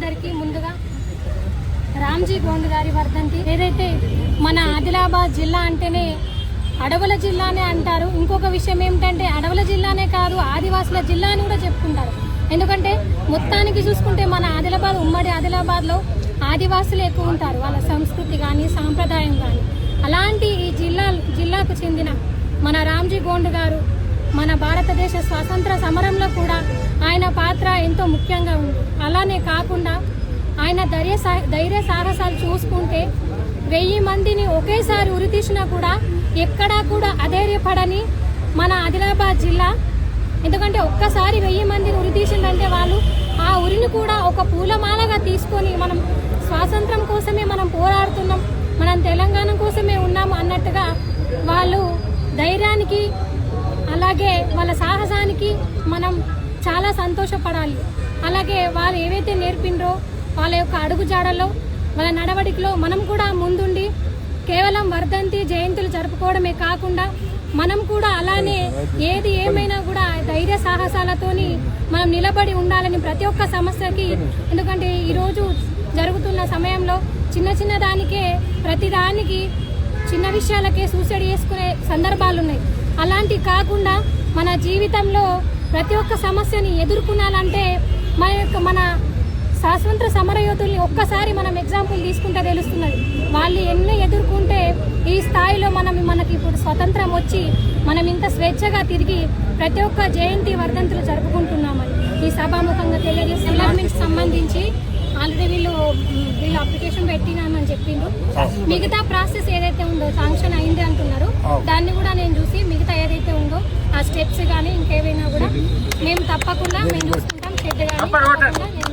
అందరికీ ముందుగా రామ్జీ గోండ్ గారి వర్ధంతి. ఏదైతే మన ఆదిలాబాద్ జిల్లా అంటేనే అడవుల జిల్లానే అంటారు. ఇంకొక విషయం ఏమిటంటే అడవుల జిల్లానే కాదు, ఆదివాసుల జిల్లా అని కూడా చెప్పుకుంటారు. ఎందుకంటే మొత్తానికి చూసుకుంటే మన ఆదిలాబాద్, ఉమ్మడి ఆదిలాబాద్లో ఆదివాసులు ఎక్కువ ఉంటారు. వాళ్ళ సంస్కృతి కానీ సాంప్రదాయం కానీ. అలాంటి ఈ జిల్లాకు చెందిన మన రామ్జీ గోండ్ గారు మన భారతదేశ స్వాతంత్ర సమరంలో కూడా ఆయన పాత్ర ఎంతో ముఖ్యంగా ఉంది. అలానే కాకుండా ఆయన ధైర్య సాహసాలు చూసుకుంటే 1000 మందిని ఒకేసారి ఉరితీసినా కూడా ఎక్కడా కూడా అధైర్యపడని మన ఆదిలాబాద్ జిల్లా. ఎందుకంటే ఒక్కసారి 1000 మందిని ఉరితీసిందంటే వాళ్ళు ఆ ఉరిని కూడా ఒక పూలమాలగా తీసుకొని మనం స్వాతంత్రం కోసమే మనం పోరాడుతున్నాం, మనం తెలంగాణ కోసమే ఉన్నాము అన్నట్టుగా వాళ్ళు ధైర్యానికి అలాగే వాళ్ళ సాహసానికి మనం చాలా సంతోషపడాలి. అలాగే వాళ్ళు ఏవైతే నేర్పిండ్రో వాళ్ళ యొక్క అడుగుజాడల్లో వాళ్ళ నడవడికలో మనం కూడా ముందుండి కేవలం వర్ధంతి జయంతులు జరుపుకోవడమే కాకుండా మనం కూడా అలానే ఏది ఏమైనా కూడా ధైర్య సాహసాలతోని మనం నిలబడి ఉండాలని ప్రతి ఒక్క సమస్యకి. ఎందుకంటే ఈరోజు జరుగుతున్న సమయంలో చిన్న దానికే ప్రతిదానికి చిన్న విషయాలకే సూసైడ్ చేసుకునే సందర్భాలు ఉన్నాయి. అలాంటి కాకుండా మన జీవితంలో ప్రతి ఒక్క సమస్యని ఎదుర్కొనాలంటే మన స్వాతంత్ర సమరయోధుల్ని ఒక్కసారి మనం ఎగ్జాంపుల్ తీసుకుంటే తెలుస్తున్నది. వాళ్ళు ఎన్నో ఎదుర్కొంటే ఈ స్థాయిలో మనకి ఇప్పుడు స్వతంత్రం వచ్చి మనం ఇంత స్వేచ్ఛగా తిరిగి ప్రతి ఒక్క జయంతి వర్ధంతులు జరుపుకుంటున్నామని ఈ సభాముఖంగా తెలియజేసి డెవలప్మెంట్ సంబంధించి ఆల్రెడీ వీళ్ళు అప్లికేషన్ పెట్టినామని చెప్పిండ్రు. మిగతా ప్రాసెస్ ఏదైతే ఉందో శాంక్షన్ అయింది అంటున్నారు. దాన్ని కూడా నేను చూసి మిగతా ఏదైతే ఉందో ఆ స్టెప్స్ కానీ ఇంకేవైనా కూడా మేము తప్పకుండా మేము చూసుకుంటాం. షెడ్ కానీ